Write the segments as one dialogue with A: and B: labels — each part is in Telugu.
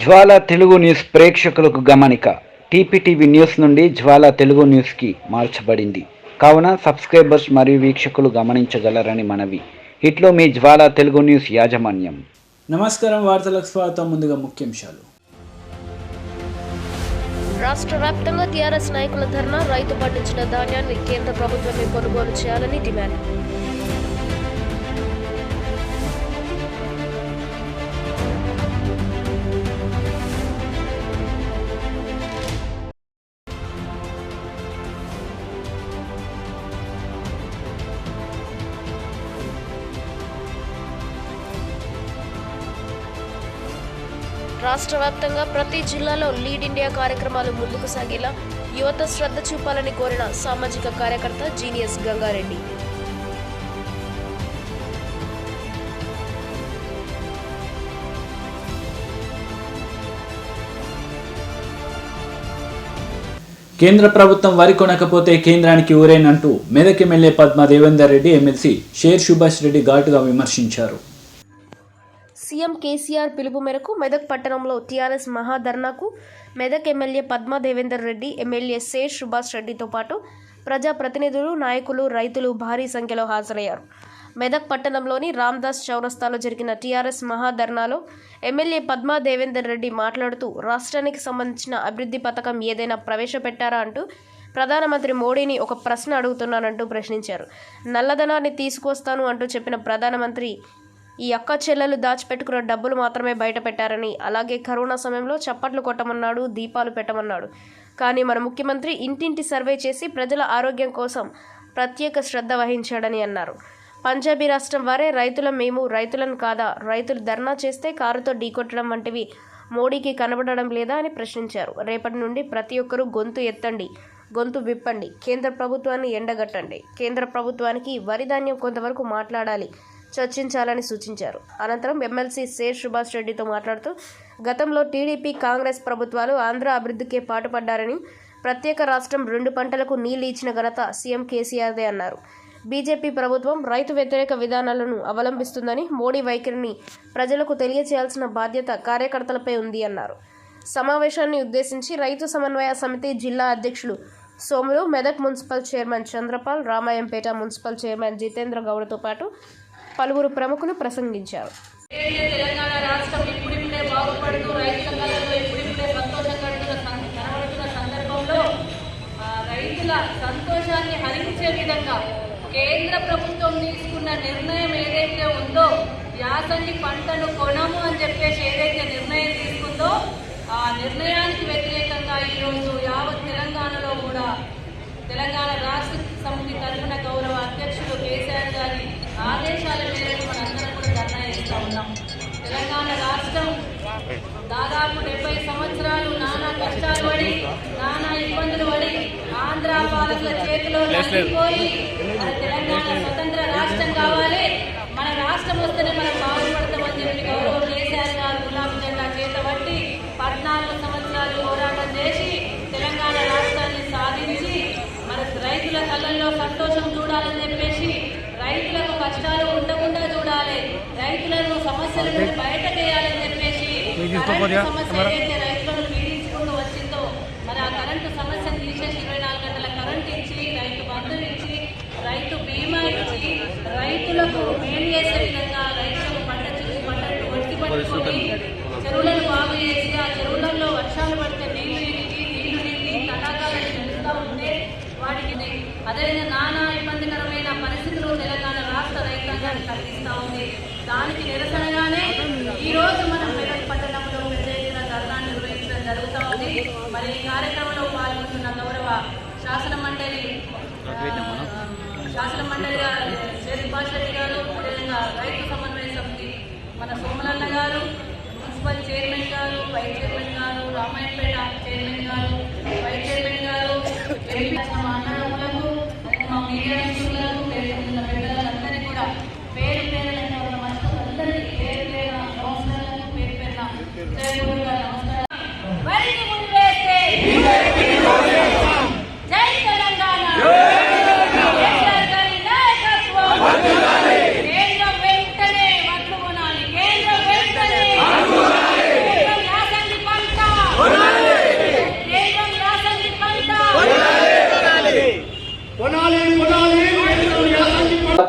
A: జ్వాల తెలుగు న్యూస్ ప్రేక్షకులకు గమనిక. టీపీటీవీ న్యూస్ నుండి జ్వాల తెలుగు న్యూస్కి మార్చబడింది కావున సబ్స్క్రైబర్స్ మరియు వీక్షకులు గమనించగలరని మనవి. ఇట్లో మీ జ్వాల తెలుగు న్యూస్ యాజమాన్యం.
B: నమస్కారం, వార్తలకు స్వాగతం. ముందుగా ముఖ్యాంశాలు.
C: రాష్ట్ర వ్యాప్తంగా టీఆర్ఎస్ నాయకుల ధర్నా. రైతు పండించిన ధాన్యాన్ని కేంద్ర ప్రభుత్వమే కొనుగోలు చేయాలని డిమాండ్. రాష్ట్ర వ్యాప్తంగా ప్రతి జిల్లాలో లీడ్ ఇండియా కార్యక్రమాలు ముందుకు సాగేలా యువత శ్రద్ధ చూపాలని కోరిన సామాజిక కార్యకర్త జీనియస్ గంగారెడ్డి.
B: కేంద్ర ప్రభుత్వం వరి కొనకపోతే కేంద్రానికి ఊరేనంటూ మెదక్ ఎమ్మెల్యే పద్మా దేవేందర్ రెడ్డి ఎమ్మెల్సీ షేర్ సుభాష్ రెడ్డి ఘాటుగా విమర్శించారు.
C: సీఎం కేసీఆర్ పిలుపు మేరకు మెదక్ పట్టణంలో టీఆర్ఎస్ మహాధర్నాకు మెదక్ ఎమ్మెల్యే పద్మా దేవేందర్ రెడ్డి, ఎమ్మెల్యే శేష్ సుభాష్ రెడ్డితో పాటు ప్రజాప్రతినిధులు, నాయకులు, రైతులు భారీ సంఖ్యలో హాజరయ్యారు. మెదక్ పట్టణంలోని రామ్దాస్ చౌరస్తాలో జరిగిన టీఆర్ఎస్ మహాధర్నాలో ఎమ్మెల్యే పద్మా దేవేందర్ రెడ్డి మాట్లాడుతూ రాష్ట్రానికి సంబంధించిన అభివృద్ధి పథకం ఏదైనా ప్రవేశపెట్టారా అంటూ ప్రధానమంత్రి మోడీని ఒక ప్రశ్న అడుగుతున్నానంటూ ప్రశ్నించారు. నల్లధనాన్ని తీసుకొస్తాను అంటూ చెప్పిన ప్రధానమంత్రి ఈ అక్క చెల్లెలు దాచిపెట్టుకున్న డబ్బులు మాత్రమే బయట పెట్టారని, అలాగే కరోనా సమయంలో చప్పట్లు కొట్టమన్నాడు, దీపాలు పెట్టమన్నాడు. కానీ మన ముఖ్యమంత్రి ఇంటింటి సర్వే చేసి ప్రజల ఆరోగ్యం కోసం ప్రత్యేక శ్రద్ధ వహించాడని అన్నారు. పంజాబీ రాష్ట్రం వారే రైతులం, మేము రైతులను కాదా, రైతులు ధర్నా చేస్తే కారుతో ఢీకొట్టడం వంటివి మోడీకి కనబడడం లేదా అని ప్రశ్నించారు. రేపటి నుండి ప్రతి ఒక్కరూ గొంతు ఎత్తండి, గొంతు విప్పండి, కేంద్ర ప్రభుత్వాన్ని ఎండగట్టండి, కేంద్ర ప్రభుత్వానికి వరి ధాన్యం కొంతవరకు మాట్లాడాలి, చర్చించాలని సూచించారు. అనంతరం ఎమ్మెల్సీ శేష్ సుభాష్ రెడ్డితో మాట్లాడుతూ గతంలో టీడీపీ, కాంగ్రెస్ ప్రభుత్వాలు ఆంధ్ర అభివృద్ధికే పాటుపడ్డారని, ప్రత్యేక రాష్ట్రం 2 పంటలకు నీళ్లు ఇచ్చిన ఘనత సీఎం కేసీఆర్దే అన్నారు. బీజేపీ ప్రభుత్వం రైతు వ్యతిరేక విధానాలను అవలంబిస్తుందని, మోడీ వైఖరిని ప్రజలకు తెలియచేయాల్సిన బాధ్యత కార్యకర్తలపై ఉంది అన్నారు. సమావేశాన్ని ఉద్దేశించి రైతు సమన్వయ సమితి జిల్లా అధ్యక్షులు Somulu, Medak municipal chairman Chandrapal, Ramayampet municipal chairman Jitendra గౌడ్తో పాటు పలువురు ప్రముఖులు ప్రసంగించారు.
D: తెలంగాణ రాష్ట్రం ఇప్పుడిప్పుడే బాగుపడుతూ రైతు సంఘాలలో ఇప్పుడిప్పుడే సంతోషంగా కనబడుతున్న సందర్భంలో రైతుల సంతోషాన్ని హరించే విధంగా కేంద్ర ప్రభుత్వం తీసుకున్న నిర్ణయం ఏదైతే ఉందో, యాసంగి పంటను కొనము అని చెప్పేసి ఏదైతే నిర్ణయం తీసుకుందో, ఆ నిర్ణయానికి వ్యతిరేకంగా ఈరోజు యావత్ తెలంగాణలో కూడా తెలంగాణ రాష్ట్ర సమితి తరఫున గౌరవ అధ్యక్షుడు కేసీఆర్ గారి ఆదేశాల మేరకు మనందరం కూడా ధర్నా చేస్తూ ఉన్నాం. తెలంగాణ రాష్ట్రం దాదాపు 70 సంవత్సరాలు నానా కష్టాలు పడి, నానా ఇబ్బందులు పడి, ఆంధ్ర పాలకుల చేతిలో నలిగిపోయి మన తెలంగాణ స్వతంత్ర రాష్ట్రం కావాలి, మన రాష్ట్రం వస్తేనే మనం బాగుపడతామని చెప్పి గౌరవ కేసీఆర్ గారు గులాబీ జెండా చేతబట్టి 14 సంవత్సరాలు పోరాటం చేసి తెలంగాణ రాష్ట్రాన్ని సాధించి మన రైతుల కళ్ళల్లో సంతోషం చూడాలని చెప్పేసి, రైతులకు కష్టాలు ఉండకుండా చూడాలి, రైతులను సమస్యల నుండి బయటకేయాలని చెప్పేసి కరెంటు సమస్య ఏదైతే రైతులను పీడించుకుంటూ వచ్చిందో, మరి ఆ కరెంటు సమస్యను తీసేసి 24 గంటల కరెంట్ ఇచ్చి, రైతు బంధువులు ఇచ్చి, రైతు బీమా ఇచ్చి, రైతులకు మేలు చేసే విధంగా రైతులకు పంటలు ఒట్టి పట్టుకొని చెరువులను బాగు చేసి, ఆ చెరువులలో వర్షాలు పడితే నీళ్లు నిండి తటాకాలను నిలుస్తూ ఉంటే వాటికి అదేవిధంగా నానా ఇబ్బందికరమైన పరిస్థితులు తెలంగాణ రాష్ట్ర రైతాంగాన్ని కలిగిస్తూ ఉంది. దానికి నిరసనగానే ఈరోజు మనం మెదక్ పట్టణంలో పెద్ద ఎత్తున ధర్నా నిర్వహించడం జరుగుతూ ఉంది. మరి ఈ కార్యక్రమంలో పాల్గొంటున్న గౌరవ శాసన మండలి శ్రీ సుభాష్ రెడ్డి గారు, అదేవిధంగా రైతు సమన్వయ సమితి మన సోమలన్న గారు, మున్సిపల్ చైర్మన్ గారు, వైస్ చైర్మన్ గారు, రామాయంపేట చైర్మన్ గారు, వైస్ చైర్మన్ గారు, మా అన్నదమ్ములకు, మా మీడియా మిత్రులకు, పెద్దలందరినీ కూడా పేరు పేరులైన అందరికీ పేరు పేరు నమస్కారాలకు, పేరు పేరున నమస్కారాలు. వరికి ముందువేస్తే జై తెలంగాణ, కేసీఆర్ గారి నాయకత్వం, కేంద్రం వెంటనే వడ్లు కొనాలి, కేంద్రం వెంటనే యాసంగి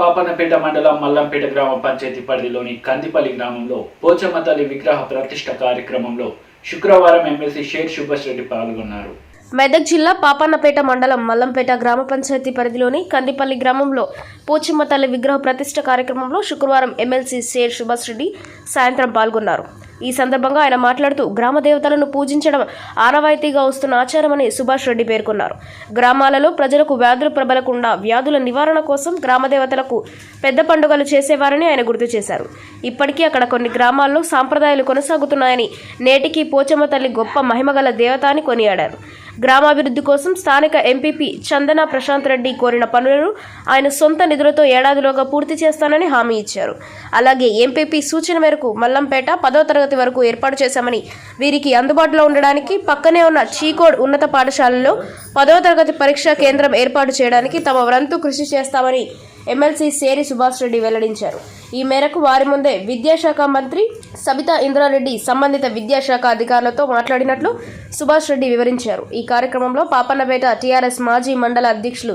B: పాపన్నపేట మండలం మల్లంపేట గ్రామ పంచాయతీ పరిధిలోని కందిపల్లి గ్రామంలో పోచమ్మ తల్లి విగ్రహ ప్రతిష్ఠ కార్యక్రమంలో శుక్రవారం ఎమ్మెల్సీ షేర్ సుభాష్ రెడ్డి పాల్గొన్నారు.
C: మెదక్ జిల్లా పాపన్నపేట మండలం మల్లంపేట గ్రామ పంచాయతీ పరిధిలోని కందిపల్లి గ్రామంలో పోచమ్మ తల్లి విగ్రహ ప్రతిష్ఠ కార్యక్రమంలో శుక్రవారం ఎమ్మెల్సీ షేర్ సుభాష్ రెడ్డి సాయంత్రం పాల్గొన్నారు. ఈ సందర్భంగా ఆయన మాట్లాడుతూ గ్రామ దేవతలను పూజించడం ఆనవాయితీగా వస్తున్న ఆచారమని సుభాష్ రెడ్డి పేర్కొన్నారు. గ్రామాలలో ప్రజలకు వ్యాధులు ప్రబలకుండా వ్యాధుల నివారణ కోసం గ్రామ దేవతలకు పెద్ద పండుగలు చేసేవారని ఆయన గుర్తు చేశారు. ఇప్పటికీ అక్కడ కొన్ని గ్రామాల్లో సాంప్రదాయాలు కొనసాగుతున్నాయని, నేటికి పోచమ్మ తల్లి గొప్ప మహిమగల దేవత అని కొనియాడారు. గ్రామాభివృద్ధి కోసం స్థానిక ఎంపీపీ చందన ప్రశాంత్ రెడ్డి కోరిన పనులను ఆయన సొంత నిధులతో ఏడాదిలోగా పూర్తి చేస్తానని హామీ ఇచ్చారు. అలాగే ఎంపీపీ సూచన మేరకు మల్లంపేట 10వ తరగతి వరకు ఏర్పాటు చేశామని, వీరికి అందుబాటులో ఉండడానికి పక్కనే ఉన్న చీకోడ్ ఉన్నత పాఠశాలలో 10వ తరగతి పరీక్షా కేంద్రం ఏర్పాటు చేయడానికి తమ వంతు కృషి చేస్తామని ఎమ్మెల్సీ సేరి సుభాష్ రెడ్డి వెల్లడించారు. ఈ మేరకు వారి ముందే విద్యాశాఖ మంత్రి సబితా ఇంద్రారెడ్డి సంబంధిత విద్యాశాఖ అధికారులతో మాట్లాడినట్లు సుభాష్ రెడ్డి వివరించారు. ఈ కార్యక్రమంలో పాపన్నపేట టీఆర్ఎస్ మాజీ మండల అధ్యక్షులు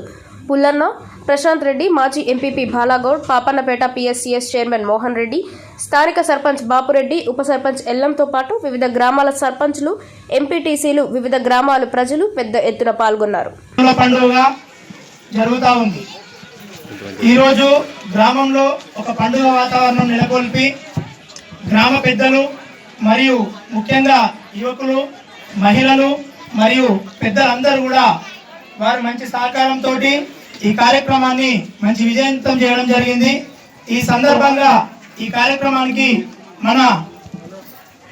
C: పుల్లన్న, ప్రశాంత్ రెడ్డి, మాజీ MPP Balagoud, Papannapet PSCS chairman Mohan Reddy, స్థానిక సర్పంచ్ బాపురెడ్డి, ఉప సర్పంచ్ ఎల్లంతో పాటు వివిధ గ్రామాల సర్పంచ్లు, ఎంపీటీసీలు, వివిధ గ్రామాల ప్రజలు పెద్ద ఎత్తున పాల్గొన్నారు.
E: ఈరోజు గ్రామంలో ఒక పండుగ వాతావరణం నెలకొల్పి గ్రామ పెద్దలు మరియు ముఖ్యంగా యువకులు, మహిళలు మరియు పెద్దలందరూ కూడా వారు మంచి సహకారంతో ఈ కార్యక్రమాన్ని మంచి విజయవంతం చేయడం జరిగింది. ఈ సందర్భంగా ఈ కార్యక్రమానికి మన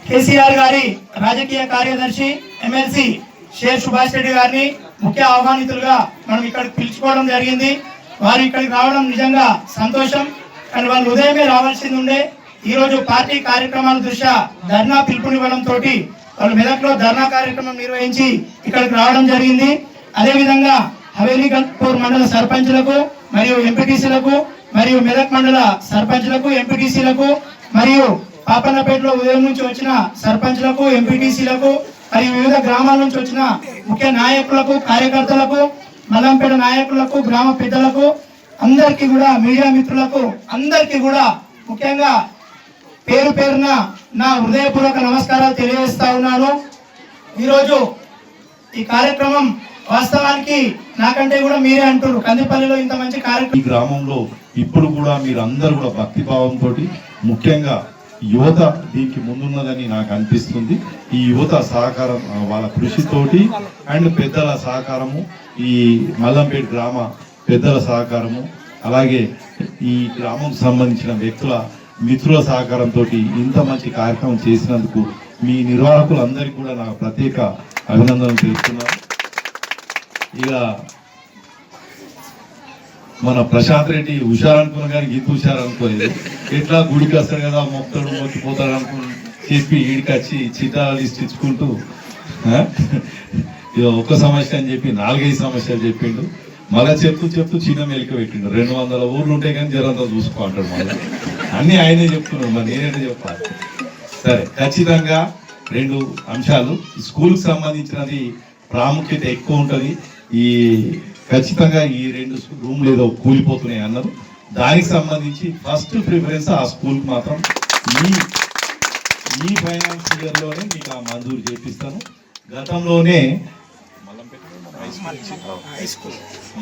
E: కేసీఆర్ గారి రాజకీయ కార్యదర్శి ఎమ్మెల్సీ షేర్ సుభాష్ రెడ్డి గారిని ముఖ్య ఆహ్వానితులుగా మనం ఇక్కడికి పిలుచుకోవడం జరిగింది. వారు ఇక్కడికి రావడం నిజంగా సంతోషం. కానీ వాళ్ళు ఉదయమే రావాల్సింది ఉండే. ఈరోజు పార్టీ కార్యక్రమాల దృష్ట్యా ధర్నా పిలుపునివ్వడంతో వాళ్ళు మెదక్లో ధర్నా కార్యక్రమం నిర్వహించి ఇక్కడికి రావడం జరిగింది. అదేవిధంగా హవేలీ గన్పూర్ మండల సర్పంచులకు మరియు ఎంపీటీసీలకు మరియు మెదక్ మండల సర్పంచులకు, ఎంపీటీసీలకు మరియు పాపన్నపేటలో ఉదయం నుంచి వచ్చిన సర్పంచులకు, ఎంపీటీసీలకు మరియు వివిధ గ్రామాల నుంచి వచ్చిన ముఖ్య నాయకులకు, కార్యకర్తలకు, మల్లంపేట నాయకులకు, గ్రామ పెద్దలకు అందరికీ కూడా, మీడియా మిత్రులకు అందరికీ కూడా ముఖ్యంగా పేరు పేరున నా హృదయపూర్వక నమస్కారాలు తెలియజేస్తా ఉన్నాను. ఈరోజు ఈ కార్యక్రమం వాస్తవానికి నాకంటే కూడా మీరే అంటారు, కందిపల్లిలో ఇంత మంచి కార్యక్రమం.
F: ఈ గ్రామంలో ఇప్పుడు కూడా మీరు అందరూ కూడా భక్తిభావంతో, ముఖ్యంగా యువత దీనికి ముందున్నదని నాకు అనిపిస్తుంది. ఈ యువత సహకారం, వాళ్ళ కృషితోటి అండ్ పెద్దల సహకారము, ఈ మల్లంపేట గ్రామ పెద్దల సహకారము, అలాగే ఈ గ్రామం సంబంధించిన వ్యక్తుల మిత్రుల సహకారంతో ఇంత మంచి కార్యక్రమం చేసినందుకు మీ నిర్వాహకులందరికీ కూడా నాకు ప్రత్యేక అభినందనలు తెలుపుతున్నాను. ఇక మన ప్రశాంత్ రెడ్డి హుషారనుకున్న కానీ గీత హుషారనుకోలేదు. ఎట్లా గుడికి వస్తాడు కదా, మొక్కడు మొక్కిపోతాడు అనుకుని చెప్పి ఈడికి వచ్చి చిటాలు ఇచ్చుకుంటూ ఒక్క సమస్య అని చెప్పి 4-5 సమస్యలు చెప్పిండు. మళ్ళీ చెప్తూ చిన్న మెలిక పెట్టిండు. 200 ఊర్లు ఉంటాయి కానీ జరంతా చూసుకో అంటాడు. మళ్ళీ అన్ని ఆయనే చెప్తున్నాడు, మరి నేనేంటే చెప్పాలి. సరే, ఖచ్చితంగా 2 అంశాలు. స్కూల్కి సంబంధించినది ప్రాముఖ్యత ఎక్కువ ఉంటుంది. ఈ ఖచ్చితంగా ఈ 2 రూమ్లు ఏదో కూలిపోతున్నాయి అన్నారు. దానికి సంబంధించి ఫస్ట్ ప్రిఫరెన్స్ ఆ స్కూల్కి మాత్రం ఈ ఫైనాన్స్ ఇయర్లోనే మీకు ఆ మంజూరు చేపిస్తాను. గతంలోనే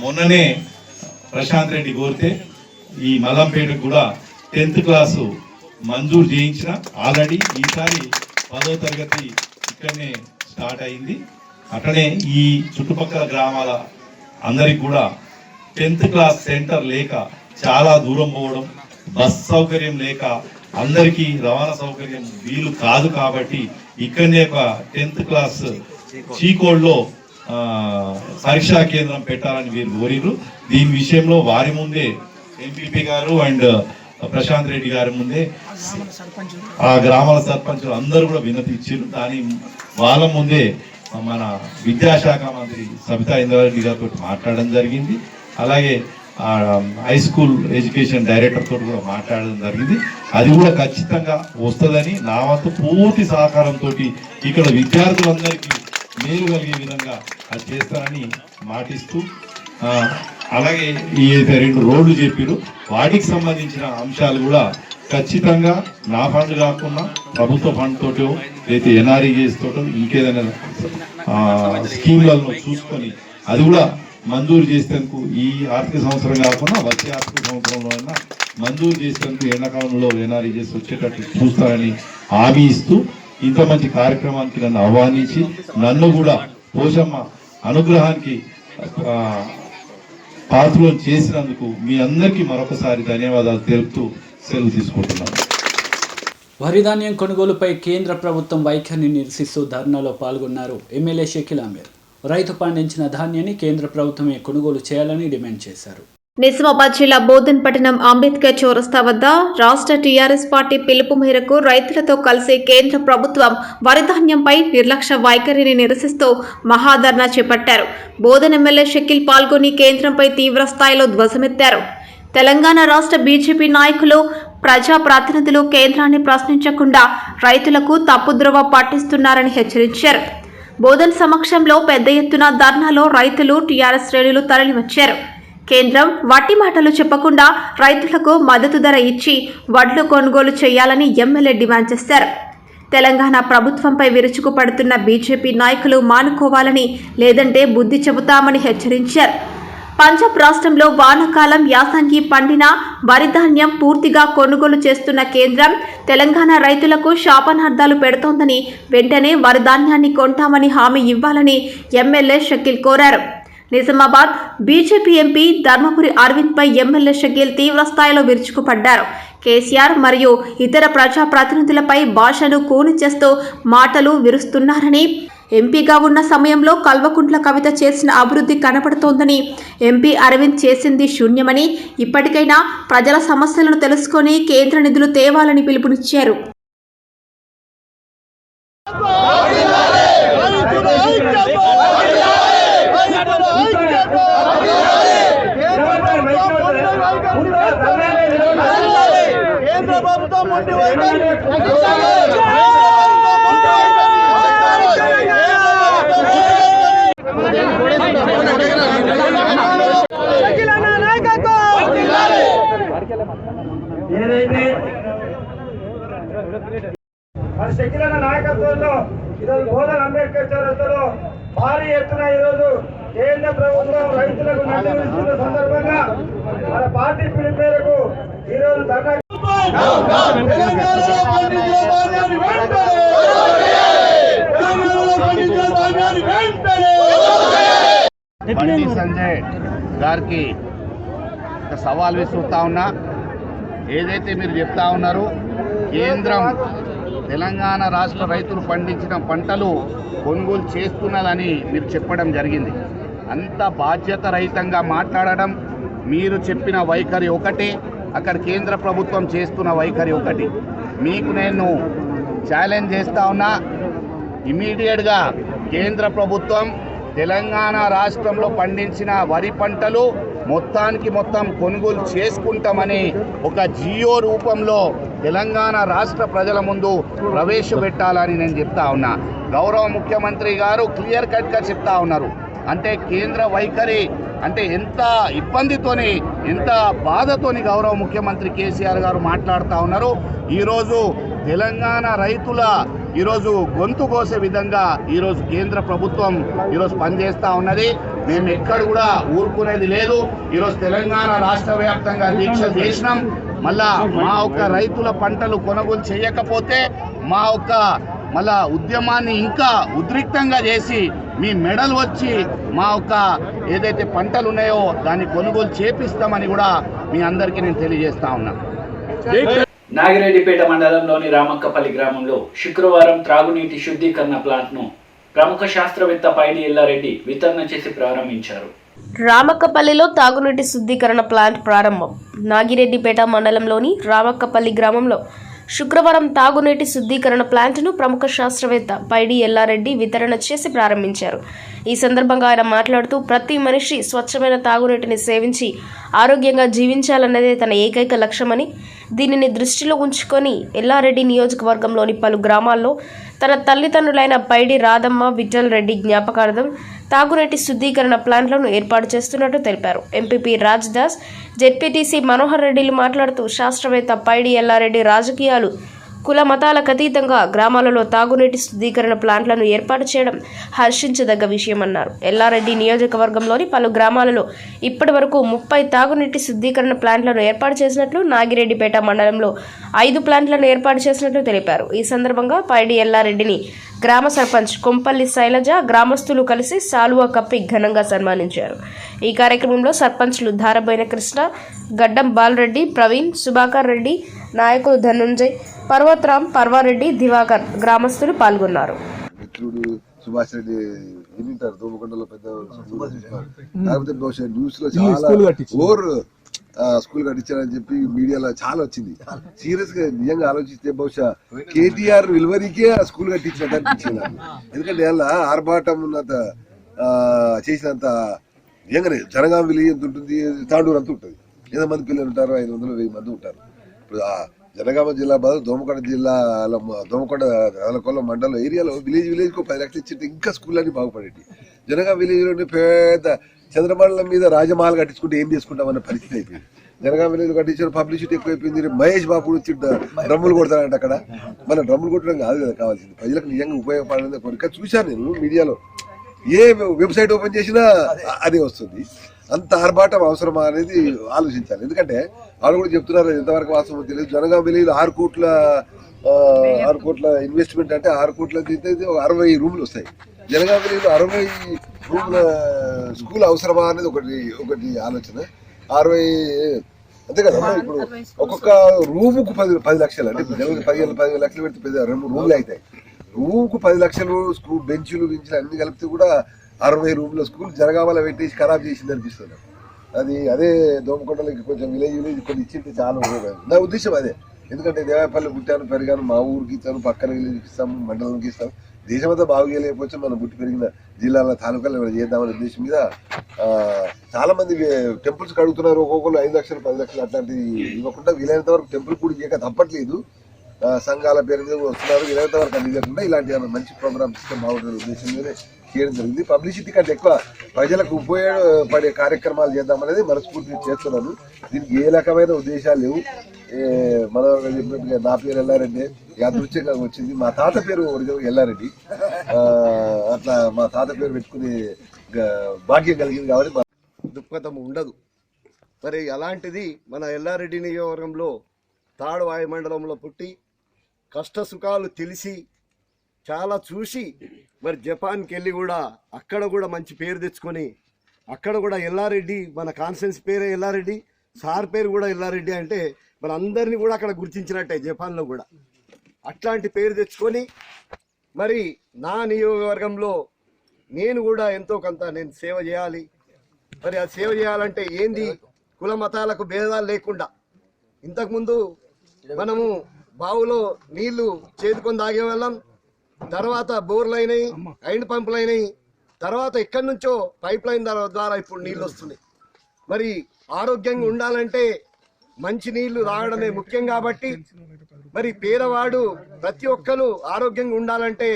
F: మొన్ననే ప్రశాంత్ రెడ్డి కోరితే ఈ మల్లంపేటకు కూడా 10th క్లాసు మంజూరు చేయించిన. ఆల్రెడీ ఈసారి 10వ తరగతి ఇక్కడనే స్టార్ట్ అయింది. అట్లనే ఈ చుట్టుపక్కల గ్రామాల అందరికి కూడా 10th క్లాస్ సెంటర్ లేక చాలా దూరం పోవడం, బస్ సౌకర్యం లేక అందరికీ రవాణా సౌకర్యం వీలు కాదు. కాబట్టి ఇక్కడనే ఒక 10th క్లాస్ చీకోడ్లో పరీక్షా కేంద్రం పెట్టాలని వీరు కోరిరు. దీని విషయంలో వారి ముందే ఎంపీపీ గారు అండ్ ప్రశాంత్ రెడ్డి గారి ముందే ఆ గ్రామాల సర్పంచులు అందరూ కూడా వినతి ఇచ్చారు. దాని వాళ్ళ ముందే మన విద్యాశాఖ మంత్రి సబితా ఇంద్రారెడ్డి గారితో మాట్లాడడం జరిగింది. అలాగే హై స్కూల్ ఎడ్యుకేషన్ డైరెక్టర్ తోటి కూడా మాట్లాడడం జరిగింది. అది కూడా ఖచ్చితంగా వస్తుందని నా వంతు పూర్తి సహకారంతో ఇక్కడ విద్యార్థులందరికీ మేలు కలిగే విధంగా అది చేస్తారని మాటిస్తూ అలాగే ఈ 2 రోడ్లు చెప్పారు, వాటికి సంబంధించిన అంశాలు కూడా ఖచ్చితంగా నా ఫండ్ కాకుండా ప్రభుత్వ ఫండ్ తోటో లేదా ఎన్ఆర్ఈజేస్ తోటో ఇంకేదైనా స్కీమ్లలో చూసుకొని అది కూడా మంజూరు చేసేందుకు ఈ ఆర్థిక సంవత్సరం కాకుండా వచ్చే ఆర్థిక సంవత్సరంలో అయినా మంజూరు చేసేందుకు ఎండాకాలంలో ఎన్ఆర్ఈజేస్ వచ్చేటట్టు చూస్తారని హామీ ఇస్తూ ఇంత మంచి కార్యక్రమానికి నన్ను ఆహ్వానించి నన్ను కూడా పోషమ్మ అనుగ్రహానికి పాత్రలు చేసినందుకు మీ అందరికీ మరొకసారి ధన్యవాదాలు తెలుపుతూ సెలవు తీసుకుంటున్నాను.
B: వరి ధాన్యం కొనుగోలుపై కేంద్ర ప్రభుత్వం వైఖరిని నిరసిస్తూ ధర్నాలో పాల్గొన్నారు ఎమ్మెల్యే షకీల్ అమీర్. రైతు పండించిన ధాన్యాన్ని కేంద్ర ప్రభుత్వమే కొనుగోలు చేయాలని డిమాండ్ చేశారు.
G: నిజామాబాద్ జిల్లా బోధన్ పట్టణం అంబేద్కర్ చౌరస్తా వద్ద రాష్ట్ర టీఆర్ఎస్ పార్టీ పిలుపు మేరకు రైతులతో కలిసి కేంద్ర ప్రభుత్వం వరి ధాన్యంపై నిర్లక్ష్య వైఖరిని నిరసిస్తూ మహాధర్నా చేపట్టారు. బోధన్ ఎమ్మెల్యే షకీల్ పాల్గొని కేంద్రంపై తీవ్ర స్థాయిలో ధ్వజమెత్తారు. తెలంగాణ రాష్ట్ర బీజేపీ నాయకులు ప్రజాప్రతినిధులు కేంద్రాన్ని ప్రశ్నించకుండా రైతులకు తప్పుద్రోవ పట్టిస్తున్నారని హెచ్చరించారు. బోధన్ సమక్షంలో పెద్ద ఎత్తున ధర్నాలో రైతులు టీఆర్ఎస్ శ్రేణులు తరలివచ్చారు. కేంద్రం వట్టి మాటలు చెప్పకుండా రైతులకు మద్దతు ధర ఇచ్చి వడ్లు కొనుగోలు చేయాలని ఎమ్మెల్యే డిమాండ్ చేశారు. తెలంగాణ ప్రభుత్వంపై విరుచుకుపడుతున్న బీజేపీ నాయకులు మానుకోవాలని, లేదంటే బుద్ధి చెబుతామని హెచ్చరించారు. పంజాబ్ రాష్ట్రంలో వానాకాలం యాసంగి పండిన వరి ధాన్యం పూర్తిగా కొనుగోలు చేస్తున్న కేంద్రం తెలంగాణ రైతులకు శాపనార్థాలు పెడుతోందని, వెంటనే వరి ధాన్యాన్ని కొంటామని హామీ ఇవ్వాలని ఎమ్మెల్యే షకీల్ కోరారు. నిజామాబాద్ బీజేపీ ఎంపీ ధర్మపురి అరవింద్పై ఎమ్మెల్యే షకీల్ తీవ్ర స్థాయిలో విరుచుకుపడ్డారు. కేసీఆర్ మరియు ఇతర ప్రజాప్రతినిధులపై భాషను కూని చేస్తూ మాటలు విరుస్తున్నారని, ఎంపీగా ఉన్న సమయంలో కల్వకుంట్ల కవిత చేసిన అభివృద్ధి కనపడుతోందని, ఎంపీ అరవింద్ చేసింది శూన్యమని, ఇప్పటికైనా ప్రజల సమస్యలను తెలుసుకొని కేంద్ర నిధులు తేవాలని పిలుపునిచ్చారు.
E: ఏదైతే మరి షకీల్ అన్న నాయకత్వంలో ఈరోజు బోధన్ అంబేద్కర్ చౌరస్తాలో భారీ ఎత్తున ఈరోజు కేంద్ర ప్రభుత్వం రైతులకు నిధులు ఇచ్చిన సందర్భంగా మన పార్టీ పిలుపు మేరకు ఈరోజు ధర్నా
H: బండి సంజయ్ గారికి ఒక సవాల్ విసురుతా ఉన్నా. ఏదైతే మీరు చెప్తా ఉన్నారో కేంద్రం తెలంగాణ రాష్ట్ర రైతులు పండించిన పంటలు కొనుగోలు చేస్తున్నదని మీరు చెప్పడం జరిగింది. అంత బాధ్యత రహితంగా మాట్లాడడం, మీరు చెప్పిన వైఖరి ఒకటి, అక్కడ కేంద్ర ప్రభుత్వం చేస్తున్న వైఖరి ఒకటి. మీకు నేను ఛాలెంజ్ చేస్తా ఉన్నా, ఇమీడియట్గా కేంద్ర ప్రభుత్వం తెలంగాణ రాష్ట్రంలో పండించిన వరి పంటలు మొత్తం కొనుగోలు చేసుకుంటామని ఒక జియో రూపంలో తెలంగాణ రాష్ట్ర ప్రజల ముందు ప్రవేశపెట్టాలని నేను చెప్తా ఉన్నా. గౌరవ ముఖ్యమంత్రి గారు క్లియర్ కట్గా చెప్తా ఉన్నారు. అంటే కేంద్ర వైఖరి అంటే ఎంత ఇబ్బందితోని, ఎంత బాధతోని గౌరవ ముఖ్యమంత్రి కేసీఆర్ గారు మాట్లాడుతూ ఉన్నారు. ఈరోజు తెలంగాణ రైతుల ఈరోజు గొంతు కోసే విధంగా ఈరోజు కేంద్ర ప్రభుత్వం ఈరోజు పనిచేస్తూ ఉన్నది. మేము ఎక్కడ కూడా ఊరుకునేది లేదు. ఈరోజు తెలంగాణ రాష్ట్ర వ్యాప్తంగా దీక్ష చేసినాం. మళ్ళా మా ఒక్క రైతుల పంటలు కొనుగోలు చేయకపోతే మా ఒక్క మళ్ళా ఉద్యమాన్ని ఇంకా ఉద్రిక్తంగా చేసి మీ మెడలు వచ్చి మా ఒక్క ఏదైతే పంటలు ఉన్నాయో దాన్ని కొనుగోలు చేపిస్తామని కూడా మీ అందరికీ నేను తెలియజేస్తా ఉన్నా.
B: నాగిరెడ్డిపేట మండలంలోని రామక్కపల్లి గ్రామంలో శుక్రవారం త్రాగునీటి శుద్ధీకరణ ప్లాంట్ను ప్రముఖ శాస్త్రవేత్త పైడి ఎల్లారెడ్డి వితరణ చేసి ప్రారంభించారు.
C: రామక్కపల్లిలో తాగునీటి శుద్ధీకరణ ప్లాంట్ ప్రారంభం. నాగిరెడ్డిపేట మండలంలోని రామక్కపల్లి గ్రామంలో శుక్రవారం తాగునీటి శుద్ధీకరణ ప్లాంట్ను ప్రముఖ శాస్త్రవేత్త పైడి ఎల్లారెడ్డి వితరణ చేసి ప్రారంభించారు. ఈ సందర్భంగా ఆయన మాట్లాడుతూ, ప్రతి మనిషి స్వచ్ఛమైన తాగునీటిని సేవించి ఆరోగ్యంగా జీవించాలన్నదే తన ఏకైక లక్ష్యమని, దీనిని దృష్టిలో ఉంచుకొని ఎల్లారెడ్డి నియోజకవర్గంలోని పలు గ్రామాల్లో తన తల్లిదండ్రులైన పైడి రాధమ్మ విఠల్ రెడ్డి జ్ఞాపకార్థం తాగునీటి శుద్ధీకరణ ప్లాంట్లను ఏర్పాటు చేస్తున్నట్టు తెలిపారు. ఎంపీపీ రాజ్ దాస్, జెడ్పీటీసీ మనోహర్ రెడ్డిలు మాట్లాడుతూ శాస్త్రవేత్త పైడి ఎల్లారెడ్డి రాజకీయాలు కుల మతాలకు అతీతంగా గ్రామాలలో తాగునీటి శుద్ధీకరణ ప్లాంట్లను ఏర్పాటు చేయడం హర్షించదగ్గ విషయమన్నారు. ఎల్లారెడ్డి నియోజకవర్గంలోని పలు గ్రామాలలో ఇప్పటి వరకు 30 తాగునీటి శుద్ధీకరణ ప్లాంట్లను ఏర్పాటు చేసినట్లు, నాగిరెడ్డిపేట మండలంలో 5 ప్లాంట్లను ఏర్పాటు చేసినట్లు తెలిపారు. ఈ సందర్భంగా పైడి ఎల్లారెడ్డిని గ్రామ సర్పంచ్ కొంపల్లి శైలజ, గ్రామస్తులు కలిసి సాలువా కప్పి ఘనంగా సన్మానించారు. ఈ కార్యక్రమంలో సర్పంచ్లు ధారబోయిన కృష్ణ, గడ్డం బాలరెడ్డి, ప్రవీణ్, సుభాకర్ రెడ్డి, నాయకులు ధనుంజయ్, పర్వతరామ్, పర్వారెడ్డి, దివాకర్, గ్రామస్తులు పాల్గొన్నారు.
I: మిత్రుడు సుభాష్ రెడ్డి వింటారు దోమకొండలో పెద్ద కాకపోతే బహుశా న్యూస్ లో చాలా స్కూల్ కట్టించారని చెప్పి మీడియాలో చాలా వచ్చింది. సీరియస్ గా నిజంగా ఆలోచిస్తే బహుశా కేటీఆర్ విలువరికే ఆ స్కూల్ కట్టించినట్టు అనిపించింది నాకు. ఎందుకంటే అలా ఆర్భాటం ఉన్నంత చేసినంత నిజంగానే జనగాం విలేజ్ ఎంత ఉంటుంది, తాండూరు అంత ఉంటుంది. ఎంతమంది పిల్లలు ఉంటారు? 500-1000 మంది ఉంటారు. ఇప్పుడు జనగామ జిల్లా బదులు దోమకొండ జిల్లాలో దోమకొండ అలకొల్ల మండలం ఏరియాలో విలేజ్కు 10 లక్షలు ఇచ్చింటే ఇంకా స్కూల్ అన్ని బాగుపడేటి. జనగామ విలేజ్లోని పెద్ద చంద్రమండలం మీద రాజమహల్ కట్టించుకుంటే ఏం చేసుకుంటామన్న పరిస్థితి అయిపోయింది. జనగామ విలేజ్ కట్టించిన పబ్లిసిటీ ఎక్కువైపోయింది. మహేష్ బాబు వచ్చి డ్రమ్ములు కొడతారంట అక్కడ. మన డ్రమ్ములు కొట్టడం కాదు కదా కావాల్సింది, ప్రజలకు నిజంగా ఉపయోగపడాలని కోరిక. చూశాను నేను మీడియాలో, ఏ వెబ్సైట్ ఓపెన్ చేసినా అదే వస్తుంది. అంత ఆర్భాటం అవసరమా అనేది ఆలోచించాలి. ఎందుకంటే వాళ్ళు కూడా చెప్తున్నారు, ఎంతవరకు వాస్తవం తెలియదు. జనగామ విలేజ్ 6 కోట్ల ఇన్వెస్ట్మెంట్ అంటే 6 కోట్ల 60 రూములు వస్తాయి. జనగామ విలేజ్ 60 రూముల స్కూల్ అవసరమా అనేది ఒకటి ఆలోచన. 60 అంతే కదా. ఇప్పుడు ఒక్కొక్క రూముకు 10 లక్షలు అంటే 15 లక్షలు పెడితే 2 రూములు అవుతాయి. రూముకు 10 లక్షలు స్కూల్ బెంచ్లు అన్ని కలిపితే కూడా 60 రూమ్ల స్కూల్ జనగామలో పెట్టేసి ఖరాబ్ చేసింది అనిపిస్తుంది. అదే దోమకొండలకి కొంచెం విలేజ్ కొన్ని ఇచ్చింటే చాలా నా ఉద్దేశం అదే. ఎందుకంటే దేవాపల్లి పుట్టాను, పెరిగాను, మా ఊరికి ఇస్తాను, పక్కన విలేజ్కి ఇస్తాము, మండలంకి ఇస్తాం. దేశమంతా బాగు చేయలేకపోతే మనం పుట్టి పెరిగిన జిల్లాల తాలూకాలు చేద్దామనే ఉద్దేశం మీద చాలా మంది టెంపుల్స్ కడుగుతున్నారు. ఒక్కొక్కరు 5 లక్షలు 10 లక్షలు అట్లాంటివి ఇవ్వకుండా వీలైనంత వరకు టెంపుల్ కూడా ఇవ్వక తప్పట్లేదు. సంఘాల పేరు మీద వస్తున్నారు. వీలైనంత వరకు అది ఇవ్వకుండా ఇలాంటి మంచి ప్రోగ్రామ్స్ ఇస్తే బాగుంటుంది ఉద్దేశం మీద చేయడం జరిగింది. పబ్లిసిటీ కంటే ఎక్కువ ప్రజలకు ఉపయోగపడే కార్యక్రమాలు చేద్దామనేది మనస్ఫూర్తిగా చేస్తున్నాను. దీనికి ఏ రకమైన ఉద్దేశాలు లేవు. మనం చెప్పినట్టుగా నా పేరు ఎల్లారెడ్డి యాదృచ్ఛంగా వచ్చింది. మా తాత పేరు ఒరిజినల్ ఎల్లారెడ్డి. అట్లా మా తాత పేరు పెట్టుకునే భాగ్యం కలిగింది కాబట్టి దుఃఖతం ఉండదు. మరి అలాంటిది మన ఎల్లారెడ్డి నియోజకవర్గంలో తాడు వాయుమండలంలో పుట్టి కష్ట సుఖాలు తెలిసి చాలా చూసి మరి జపాన్కి వెళ్ళి కూడా అక్కడ కూడా మంచి పేరు తెచ్చుకొని అక్కడ కూడా ఎల్లారెడ్డి, మన కాన్ఫరెన్స్ పేరే ఎల్లారెడ్డి, సార్ పేరు కూడా ఎల్లారెడ్డి అంటే మన అందరినీ కూడా అక్కడ గుర్తించినట్టే జపాన్లో కూడా. అట్లాంటి పేరు తెచ్చుకొని మరి నా నియోజకవర్గంలో నేను కూడా ఎంతో కొంత నేను సేవ చేయాలి. మరి ఆ సేవ చేయాలంటే ఏంది, కుల మతాలకు భేదాలు లేకుండా. ఇంతకుముందు మనము బావులో నీళ్లు చేదుకొని తాగేవాళ్ళం, తర్వాత బోర్లు అయినాయి, హ్యాండ్ పంపులు అయినాయి, తర్వాత ఎక్కడి నుంచో పైప్ లైన్ ద్వారా ఇప్పుడు నీళ్ళు వస్తున్నాయి. మరి ఆరోగ్యంగా ఉండాలంటే మంచి నీళ్లు తాగడమే ముఖ్యం. కాబట్టి మరి పేదవాడు ప్రతి ఒక్కరు ఆరోగ్యంగా ఉండాలంటే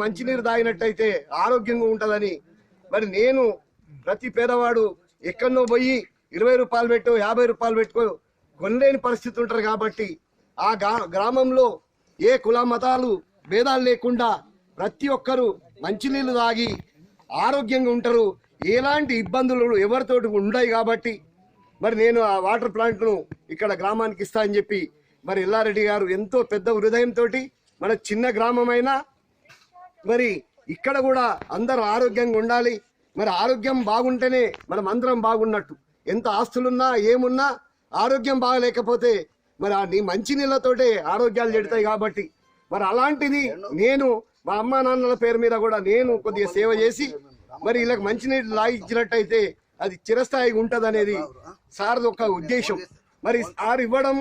I: మంచి నీరు తాగినట్టయితే ఆరోగ్యంగా ఉంటుందని మరి నేను ప్రతి పేదవాడు ఎక్కడనో పోయి 20 రూపాయలు పెట్టు 50 రూపాయలు పెట్టుకో కొనలేని పరిస్థితి ఉంటారు. కాబట్టి ఆ గ్రామంలో ఏ కుల మతాలు భేదాలు లేకుండా ప్రతి ఒక్కరూ మంచినీళ్ళు తాగి ఆరోగ్యంగా ఉంటారు. ఎలాంటి ఇబ్బందులు ఎవరితోటి ఉండవు. కాబట్టి మరి నేను ఆ వాటర్ ప్లాంట్ను ఇక్కడ గ్రామానికి ఇస్తా అని చెప్పి మరి ఎల్లారెడ్డి గారు ఎంతో పెద్ద హృదయంతో, మన చిన్న గ్రామమైనా మరి ఇక్కడ కూడా అందరూ ఆరోగ్యంగా ఉండాలి. మరి ఆరోగ్యం బాగుంటేనే మనం అందరం బాగున్నట్టు. ఎంత ఆస్తులున్నా ఏమున్నా ఆరోగ్యం బాగలేకపోతే మరి నీ మంచి నీళ్ళతోటే ఆరోగ్యాలు చెడతాయి. కాబట్టి మరి అలాంటిది నేను మా అమ్మా నాన్నల పేరు మీద కూడా నేను కొద్దిగా సేవ చేసి మరి వీళ్ళకి మంచినీళ్ళు లాగించినట్టయితే అది చిరస్థాయిగా ఉంటుంది అనేది సార్ ఒక ఉద్దేశం. మరి సార్ ఇవ్వడం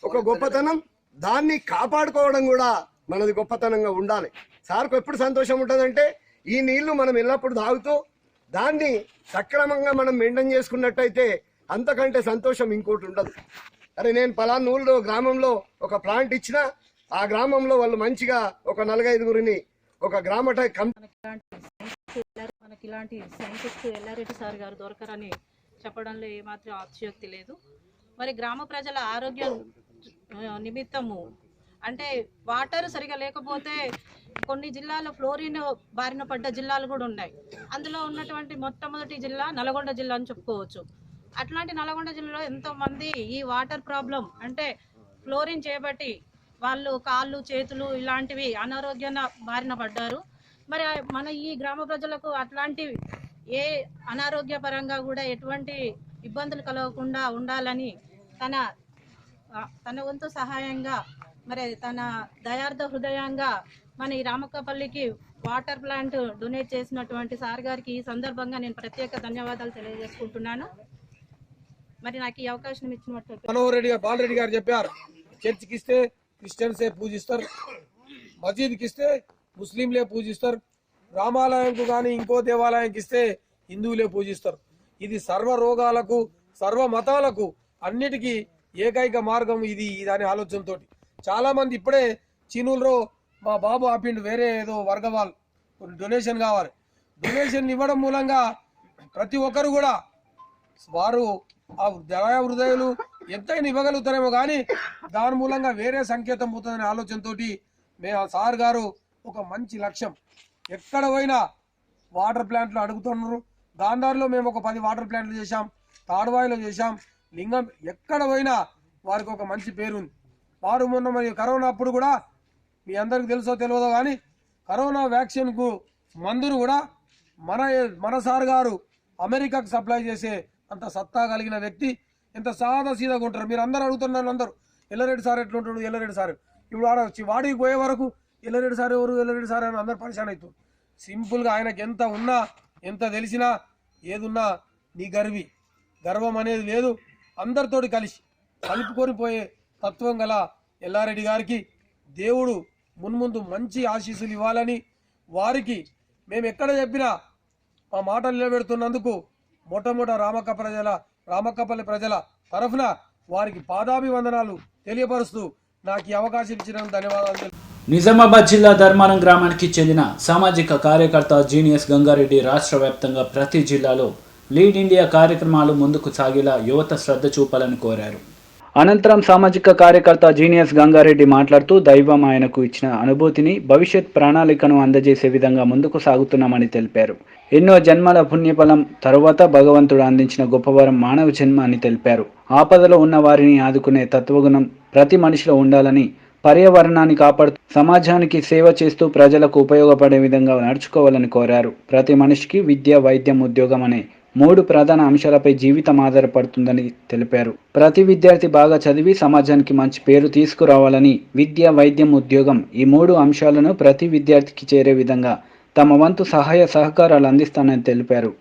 I: ఒక గొప్పతనం, దాన్ని కాపాడుకోవడం కూడా మనది గొప్పతనంగా ఉండాలి. సార్కు ఎప్పుడు సంతోషం ఉంటుందంటే ఈ నీళ్లు మనం ఎల్లప్పుడు తాగుతూ దాన్ని సక్రమంగా మనం మెయింటైన్ చేసుకున్నట్టయితే అంతకంటే సంతోషం ఇంకోటి ఉండదు. అరే నేను పలానా ఊళ్ళో గ్రామంలో ఒక ప్లాంట్ ఇచ్చినా ఆ గ్రామంలో వాళ్ళు మంచిగా ఒక 4-5 ఒక గ్రామ
D: మనకి ఇలాంటి సైంటిస్ట్ ఎల్లారెడ్డి సార్ గారు దొరకరని చెప్పడంలో ఏమాత్రం అతిశయోక్తి లేదు. మరి గ్రామ ప్రజల ఆరోగ్యం నిమిత్తము అంటే వాటర్ సరిగా లేకపోతే కొన్ని జిల్లాలో ఫ్లోరిన్ బారిన పడ్డ జిల్లాలు కూడా ఉన్నాయి. అందులో ఉన్నటువంటి మొట్టమొదటి జిల్లా నల్గొండ జిల్లా అని చెప్పుకోవచ్చు. అట్లాంటి నల్గొండ జిల్లాలో ఎంతోమంది ఈ వాటర్ ప్రాబ్లం అంటే ఫ్లోరిన్ చేయబట్టి వాళ్ళు కాళ్ళు చేతులు ఇలాంటివి అనారోగ్యాన బారిన పడ్డారు. మరి మన ఈ గ్రామ ప్రజలకు అట్లాంటి ఏ అనారోగ్య పరంగా కూడా ఎటువంటి ఇబ్బందులు కలగకుండా ఉండాలని తన వంతు సహాయంగా మరి తన దయార్థ హృదయంగా మన ఈ రామక్కపల్లికి వాటర్ ప్లాంట్ డొనేట్ చేసినటువంటి సార్ గారికి ఈ సందర్భంగా నేను ప్రత్యేక ధన్యవాదాలు తెలియజేసుకుంటున్నాను. మరి నాకు ఈ అవకాశం ఇచ్చినట్టు
J: మనోహర్ రెడ్డి గారు బాలరెడ్డి గారు చెప్పారు, చర్చికి ఇస్తే క్రిస్టియన్సే పూజిస్తారు, మసీద్కి ఇస్తే ముస్లింలే పూజిస్తారు, రామాలయంకు కానీ ఇంకో దేవాలయంకి ఇస్తే హిందువులే పూజిస్తారు. ఇది సర్వ రోగాలకు సర్వ మతాలకు అన్నిటికీ ఏకైక మార్గం ఇది దాని ఆలోచనతో చాలా మంది ఇప్పుడే చీనుల్లో మా బాబు ఆపిండు వేరే ఏదో వర్గ వాళ్ళు డొనేషన్ కావాలి, డొనేషన్ ఇవ్వడం మూలంగా ప్రతి ఒక్కరు కూడా వారు ఆ దయా హృదయాలు ఎంతైనా ఇవ్వగలుగుతారేమో కానీ దాని మూలంగా వేరే సంకేతం పోతుందనే ఆలోచనతో మేము సార్ గారు ఒక మంచి లక్ష్యం ఎక్కడ పోయినా వాటర్ ప్లాంట్లు అడుగుతున్నారు. గాంధార్లో మేము ఒక 10 వాటర్ ప్లాంట్లు చేశాం, తాడువాయిలో చేశాం, లింగం ఎక్కడ పోయినా వారికి ఒక మంచి పేరుంది. వారు మొన్న మరి కరోనా అప్పుడు కూడా మీ అందరికి తెలుసో తెలియదో కానీ కరోనా వ్యాక్సిన్కు మందును కూడా మన సార్ గారు అమెరికాకు సప్లై చేసే అంత సత్తా కలిగిన వ్యక్తి. ఎంత సాదా సీదాగా ఉంటారు. మీరు అందరూ అడుగుతున్నారు, అందరూ ఎల్లారెడ్డి సార్ ఎట్లుంటాడు, ఎల్లారెడ్డి సార్ ఇప్పుడు వాడికి పోయే వరకు ఎల్లారెడ్డి సార్ ఎవరు, ఎల్లారెడ్డి సార్ అని అందరు పరిశాన్ అవుతారు. సింపుల్గా ఆయనకి ఎంత ఉన్నా ఎంత తెలిసినా ఏదున్నా నీ గర్వం అనేది లేదు. అందరితోటి కలుపుకొని పోయే తత్వం గల ఎల్లారెడ్డి గారికి దేవుడు మున్ముందు మంచి ఆశీస్సులు ఇవ్వాలని వారికి మేము ఎక్కడ చెప్పినా మా మాటలు నిలబెడుతున్నందుకు మొట్టమొదట రామక్కపల్లి ప్రజల తరఫున వారికి పాదాభివందనాలు తెలియపరుస్తూ నాకు ఈ అవకాశం ఇచ్చినందుకు ధన్యవాదాలు.
B: నిజామాబాద్ జిల్లా ధర్మారం గ్రామానికి చెందిన సామాజిక కార్యకర్త జీనియస్ గంగారెడ్డి రాష్ట్ర వ్యాప్తంగా ప్రతి జిల్లాలో లీడ్ ఇండియా కార్యక్రమాలు ముందుకు సాగేలా యువత శ్రద్ధ చూపాలని కోరారు.
A: అనంతరం సామాజిక కార్యకర్త జీనియస్ గంగారెడ్డి మాట్లాడుతూ దైవం ఆయనకు ఇచ్చిన అనుభూతిని భవిష్యత్ ప్రణాళికను అందజేసే విధంగా ముందుకు సాగుతున్నామని తెలిపారు. ఎన్నో జన్మల పుణ్యఫలం తరువాత భగవంతుడు అందించిన గొప్పవరం మానవ జన్మ అని తెలిపారు. ఆపదలో ఉన్న వారిని ఆదుకునే తత్వగుణం ప్రతి మనిషిలో ఉండాలని, పర్యావరణాన్ని కాపాడుతూ సమాజానికి సేవ చేస్తూ ప్రజలకు ఉపయోగపడే విధంగా నడుచుకోవాలని కోరారు. ప్రతి మనిషికి విద్య, వైద్యం, ఉద్యోగం అనే 3 ప్రధాన అంశాలపై జీవితం ఆధారపడుతుందని తెలిపారు. ప్రతి విద్యార్థి బాగా చదివి సమాజానికి మంచి పేరు తీసుకురావాలని, విద్య, వైద్యం, ఉద్యోగం ఈ 3 అంశాలను ప్రతి విద్యార్థికి చేరే విధంగా తమ వంతు సహాయ సహకారాలు అందిస్తానని తెలిపారు.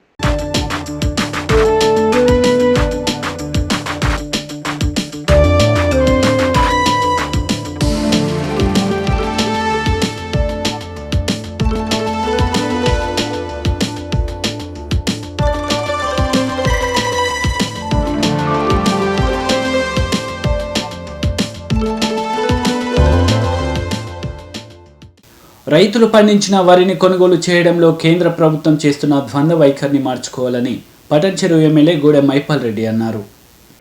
B: రైతులు పండించిన వరిని కొనుగోలు చేయడంలో కేంద్ర ప్రభుత్వం చేస్తున్న ద్వంద్వ వైఖరిని మార్చుకోవాలని పటంచెరు ఎమ్మెల్యే గూడెం మైపాల్ రెడ్డి అన్నారు.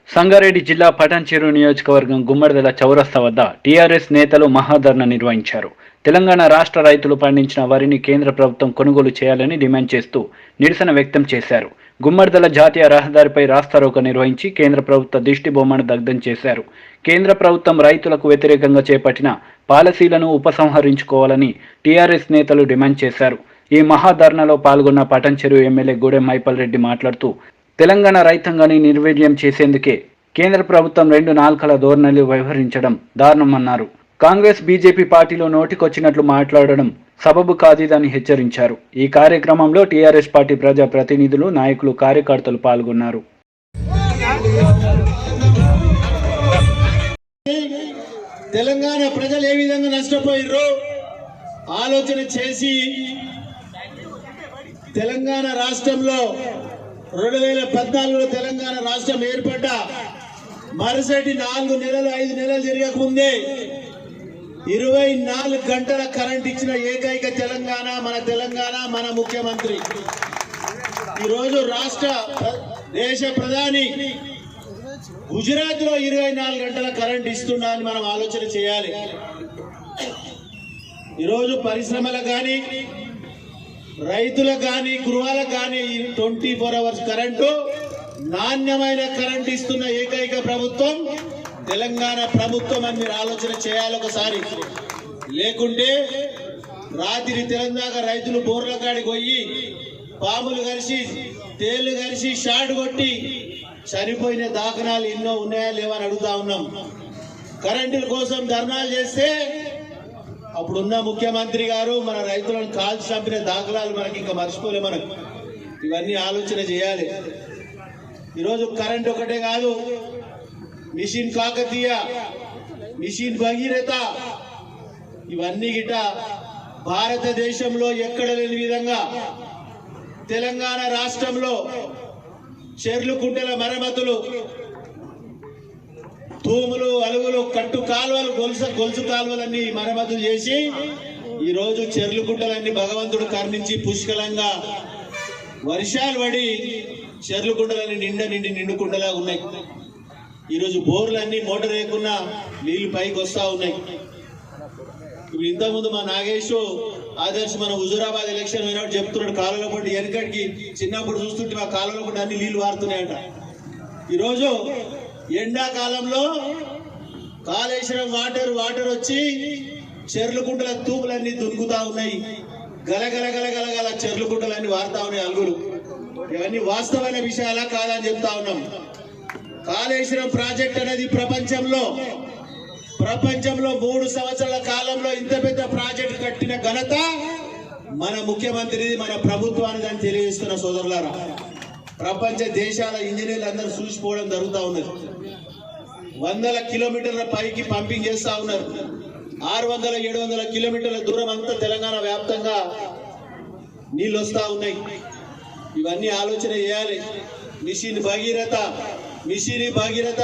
B: సంగారెడ్డి జిల్లా పటంచెరు నియోజకవర్గం గుమ్మడిదల చౌరస్తా వద్ద టీఆర్ఎస్ నేతలు మహాధర్నా నిర్వహించారు. తెలంగాణ రాష్ట్ర రైతులు పండించిన వరిని కేంద్ర ప్రభుత్వం కొనుగోలు చేయాలని డిమాండ్ చేస్తూ నిరసన వ్యక్తం చేశారు. గుమ్మడిదల జాతీయ రహదారిపై రాస్తారోకో నిర్వహించి కేంద్ర ప్రభుత్వ దిష్టి బొమ్మను దగ్ధం చేశారు. కేంద్ర ప్రభుత్వం రైతులకు వ్యతిరేకంగా చేపట్టిన పాలసీలను ఉపసంహరించుకోవాలని టీఆర్ఎస్ నేతలు డిమాండ్ చేశారు. ఈ మహాధర్నాలో పాల్గొన్న పటంచెరు ఎమ్మెల్యే గూడెం మైపాల్ రెడ్డి మాట్లాడుతూ తెలంగాణ రైతాంగాన్ని నిర్వీర్యం చేసేందుకే కేంద్ర ప్రభుత్వం 2 నాల్కల ధోరణిలో వ్యవహరించడం దారుణమన్నారు. కాంగ్రెస్, బీజేపీ పార్టీలో నోటికొచ్చినట్లు మాట్లాడడం సబబు కాదని హెచ్చరించారు. ఈ కార్యక్రమంలో టీఆర్ఎస్ పార్టీ ప్రజా ప్రతినిధులు, నాయకులు, కార్యకర్తలు పాల్గొన్నారు.
K: తెలంగాణ ప్రజలు ఏ విధంగా నష్టపోయారో ఆలోచన చేసి తెలంగాణ రాష్ట్రంలో 2014లో తెలంగాణ రాష్ట్రం ఏర్పడ్డ మరుసటి 4 నెలలు 5 నెలలు జరగకముందే 24 గంటల కరెంట్ ఇచ్చిన ఏకైక తెలంగాణ మన ముఖ్యమంత్రి. ఈరోజు దేశ ప్రధాని గుజరాత్ లో 24 గంటల కరెంట్ ఇస్తున్నా అని మనం ఆలోచన చేయాలి. ఈరోజు పరిశ్రమలకు కానీ రైతులకు కానీ గృహాలకు కానీ 24 అవర్స్ కరెంటు నాణ్యమైన కరెంట్ ఇస్తున్న ఏకైక ప్రభుత్వం తెలంగాణ ప్రభుత్వం అని మీరు ఆలోచన చేయాలి ఒకసారి. లేకుంటే రాత్రి తెలంగాణ రైతులు బోర్ల కాడికి పోయి పాములు కరిసి తేళ్లు కరిసి షాట్ కొట్టి చనిపోయిన దాఖనాలు ఎన్నో ఉన్నాయా లేవని అడుగుతా ఉన్నాం. కరెంటు కోసం ధర్నాలు చేస్తే అప్పుడున్న ముఖ్యమంత్రి గారు మన రైతులను కాల్చి చంపిన దాఖలాలు మనకి ఇంకా మర్చిపోలే. మనకు ఇవన్నీ ఆలోచన చేయాలి. ఈరోజు కరెంట్ ఒకటే కాదు, మిషన్ కాకతీయ, మిషన్ భగీరథ, ఇవన్నీ గిట భారతదేశంలో ఎక్కడ లేని విధంగా తెలంగాణ రాష్ట్రంలో చెర్లు కుంటల మరమ్మతులు, తూములు అలుగులు కట్టు కాలువలు గొలుసు కాలువలన్నీ మరమ్మతులు చేసి ఈరోజు చెర్లు కుంటలన్నీ భగవంతుడు కరుణించి పుష్కలంగా వర్షాలు పడి చెర్లు కుంటలన్నీ నిండుకుండలా ఉన్నాయి. ఈరోజు బోర్లన్నీ మోటార్ వేయకుండా నీళ్లు పైకి వస్తా ఉన్నాయి. ఇప్పుడు ఇంతకుముందు మా నాగేష్ ఆదర్శ్ మన హుజూరాబాద్ ఎలక్షన్ అయినప్పుడు చెప్తున్నాడు, కాలువలో పడి వెనకడికి చిన్నప్పుడు చూస్తుంటే మా కాలువలో పడి అన్ని నీళ్లు వారుతున్నాయంట. ఈరోజు ఎండాకాలంలో కాళేశ్వరం వాటర్ వచ్చి చెర్లు కుంటల తూములన్నీ దునుకుతా ఉన్నాయి. గలగల చెర్లు కుంటలన్నీ వారుతా ఉన్నాయి అలుగులు. ఇవన్నీ వాస్తవమైన విషయాలా కాదని చెప్తా ఉన్నాం. కాళేశ్వరం ప్రాజెక్ట్ అనేది ప్రపంచంలో 3 సంవత్సరాల కాలంలో ఇంత పెద్ద ప్రాజెక్ట్ కట్టిన ఘనత మన ముఖ్యమంత్రిది, మన ప్రభుత్వానికి అని తెలియజేస్తున్న సోదరులారా. ప్రపంచ దేశాల ఇంజనీర్లు అందరూ చూసిపోవడం జరుగుతూ ఉన్నది. 100 కిలోమీటర్ల పైకి పంపింగ్ చేస్తా ఉన్నారు. 600-700 కిలోమీటర్ల దూరం అంతా తెలంగాణ వ్యాప్తంగా నీళ్ళు వస్తా ఉన్నాయి. ఇవన్నీ ఆలోచన చేయాలి. మిషన్ భగీరథ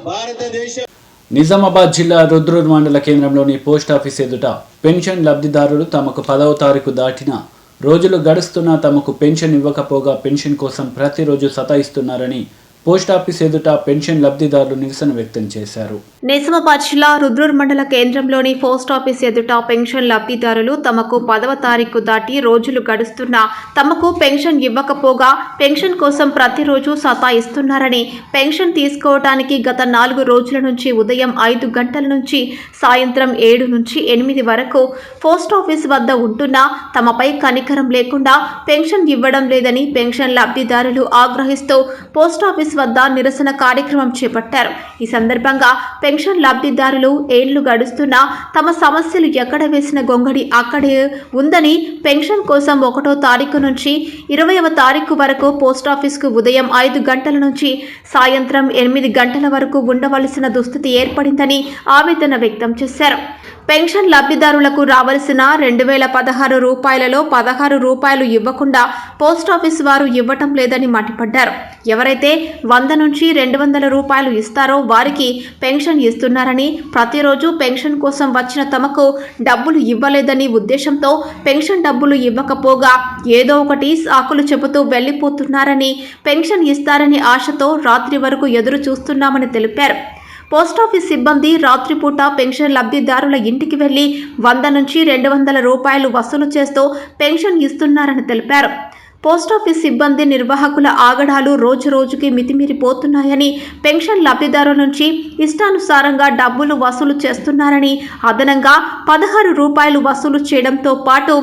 K: భారతదేశం.
B: నిజామాబాద్ జిల్లా రుద్రూర్ మండల కేంద్రంలోని పోస్టాఫీస్ ఎదుట పెన్షన్ లబ్ధిదారులు తమకు 10వ తారీఖు దాటిన రోజులు గడుస్తున్నా తమకు పెన్షన్ ఇవ్వకపోగా పెన్షన్ కోసం ప్రతిరోజు సతాయిస్తున్నారని పోస్టాఫీస్ ఎదుట పెన్షన్ లబ్ధిదారులు నిరసన వ్యక్తం చేశారు.
G: నిజామాబాద్ జిల్లా రుద్రూర్ మండల కేంద్రంలోని పోస్టాఫీస్ ఎదుట పెన్షన్ లబ్ధిదారులు తమకు 10వ తారీఖు దాటి రోజులు గడుస్తున్నా తమకు పెన్షన్ ఇవ్వకపోగా పెన్షన్ కోసం ప్రతిరోజు సతాయిస్తున్నారని, పెన్షన్ తీసుకోవడానికి గత 4 రోజుల నుంచి ఉదయం 5 గంటల నుంచి సాయంత్రం 7 నుంచి 8 వరకు పోస్టాఫీస్ వద్ద ఉంటున్నా తమపై కనికరం లేకుండా పెన్షన్ ఇవ్వడం లేదని పెన్షన్ లబ్ధిదారులు ఆగ్రహిస్తూ పోస్టాఫీస్ వద్ద నిరసన కార్యక్రమం చేపట్టారు. ఈ సందర్భంగా పెన్షన్ లబ్ధిదారులు ఏళ్లు గడుస్తున్నా తమ సమస్యలు ఎక్కడ వేసిన గొంగడి అక్కడే ఉందని, పెన్షన్ కోసం 1వ తారీఖు నుంచి 20వ తారీఖు వరకు పోస్టాఫీస్కు ఉదయం 5 గంటల నుంచి సాయంత్రం 8 గంటల వరకు ఉండవలసిన దుస్థితి ఏర్పడిందని ఆవేదన వ్యక్తం చేశారు. పెన్షన్ లబ్ధిదారులకు రావాల్సిన 2016 రూపాయలలో 16 రూపాయలు ఇవ్వకుండా పోస్టాఫీస్ వారు ఇవ్వటం లేదని మండిపడ్డారు. ఎవరైతే 100 నుంచి 200 రూపాయలు ఇస్తారో వారికి పెన్షన్ ఇస్తున్నారని, ప్రతిరోజు పెన్షన్ కోసం వచ్చిన తమకు డబ్బులు ఇవ్వలేదని ఉద్దేశంతో పెన్షన్ డబ్బులు ఇవ్వకపోగా ఏదో ఒకటి సాకులు చెబుతూ వెళ్లిపోతున్నారని, పెన్షన్ ఇస్తారని ఆశతో రాత్రి వరకు ఎదురు చూస్తున్నామని తెలిపారు. పోస్టాఫీస్ సిబ్బంది రాత్రిపూట పెన్షన్ లబ్ధిదారుల ఇంటికి వెళ్లి 100 నుంచి 200 రూపాయలు వసూలు చేస్తూ పెన్షన్ ఇస్తున్నారని తెలిపారు. పోస్టాఫీస్ సిబ్బంది నిర్వాహకుల ఆగడాలు రోజురోజుకి మితిమీరిపోతున్నాయని, పెన్షన్ లబ్ధిదారుల నుంచి ఇష్టానుసారంగా డబ్బులు వసూలు చేస్తున్నారని, అదనంగా 16 రూపాయలు వసూలు చేయడంతో పాటు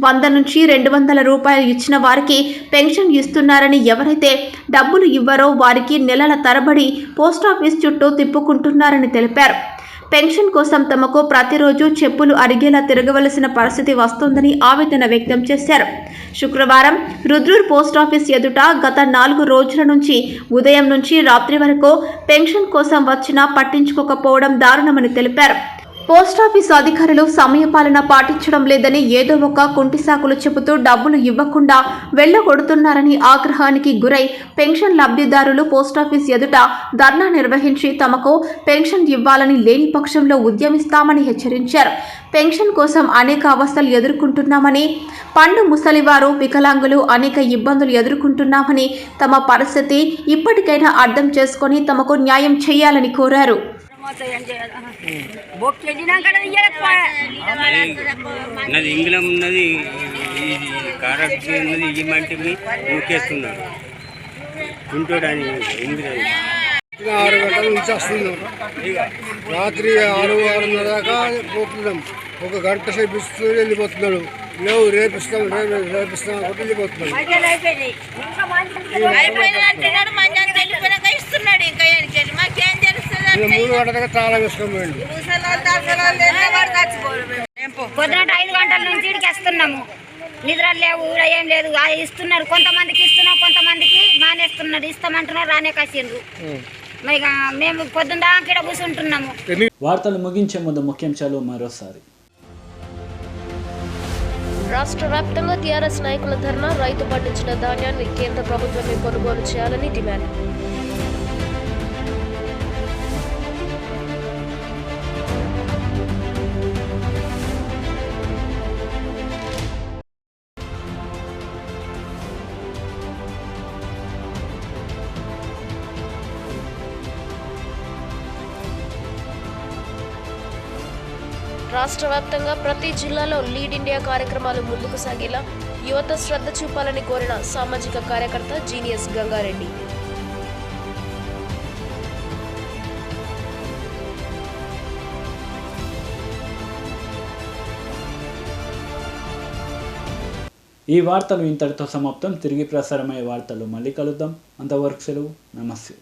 G: 100 నుంచి 200 రూపాయలు ఇచ్చిన వారికి పెన్షన్ ఇస్తున్నారని, ఎవరైతే డబ్బులు ఇవ్వరో వారికి నెలల తరబడి పోస్టాఫీస్ చుట్టూ తిప్పుకుంటున్నారని తెలిపారు. పెన్షన్ కోసం తమకు ప్రతిరోజు చెప్పులు అరిగేలా తిరగవలసిన పరిస్థితి వస్తోందని ఆవేదన వ్యక్తం చేశారు. శుక్రవారం రుద్రూర్ పోస్టాఫీస్ ఎదుట గత 4 రోజుల నుంచి ఉదయం నుంచి రాత్రి వరకు పెన్షన్ కోసం వచ్చినా పట్టించుకోకపోవడం దారుణమని తెలిపారు. పోస్టాఫీస్ అధికారులు సమయపాలన పాటించడం లేదని ఏదో ఒక కుంటి సాకులు చెబుతూ డబ్బులు ఇవ్వకుండా వెళ్లగొడుతున్నారని ఆగ్రహానికి గురై పెన్షన్ లబ్ధిదారులు పోస్టాఫీస్ ఎదుట ధర్నా నిర్వహించి తమకు పెన్షన్ ఇవ్వాలని లేని పక్షంలో ఉద్యమిస్తామని హెచ్చరించారు. పెన్షన్ కోసం అనేక అవస్థలు ఎదుర్కొంటున్నామని, పండు ముసలివారు, వికలాంగులు అనేక ఇబ్బందులు ఎదుర్కొంటున్నామని, తమ పరిస్థితి ఇప్పటికైనా అర్థం చేసుకొని తమకు న్యాయం చేయాలని కోరారు.
L: ఉన్నది ఇంగ్లం ఉన్నది కారట్ ఉన్నది ఇవ్వమంటే నూకేస్తున్నాడు కుంటోడని ఇంగ్లం
J: 6 గంటల నుంచి వస్తున్నాం. రాత్రి 6:30 దాకా పోతున్నాం. 1 గంట సేపు ఇస్తూ వెళ్ళిపోతున్నాడు. లేవు రేపిస్తాం అనుకుంటే వెళ్ళిపోతున్నాడు. 3 గంటల దాకా తాళం వేసుకోమండి.
M: పొద్దున 5 గంటల నుంచి ఇక్కడికి వస్తున్నాము. నిద్ర లేవు, ఏం లేదు. ఇస్తున్నారు, కొంతమందికి ఇస్తున్నాం, కొంతమందికి మానేస్తున్నారు. ఇస్తామంటున్నారు, రానే కాసిండ్రు. మరి మేము పొద్దున దాకా ఇక్కడ కూర్చుంటున్నాము.
B: వార్తలు ముగించే ముందు ముఖ్యాంశాలు మరోసారి.
C: రాష్ట్ర వ్యాప్తంగా టీఆర్ఎస్ నాయకుల ధర్నా. రైతు పండించిన ధాన్యాన్ని కేంద్ర ప్రభుత్వమే కొనుగోలు చేయాలని డిమాండ్. రాష్ట్ర వ్యాప్తంగా ప్రతి జిల్లాలో లీడ్ ఇండియా కార్యక్రమాలు ముందుకు సాగేలా యువత శ్రద్ధ చూపాలని కోరిన సామాజిక కార్యకర్త జీనియస్ గంగారెడ్డి.
B: ఈ వార్తలు ఇంతటితో సమాప్తం. తిరిగి ప్రసారమయ్యే వార్తలు మళ్ళీ కలుద్దాం. అంతవరకు సెలవు. నమస్తే.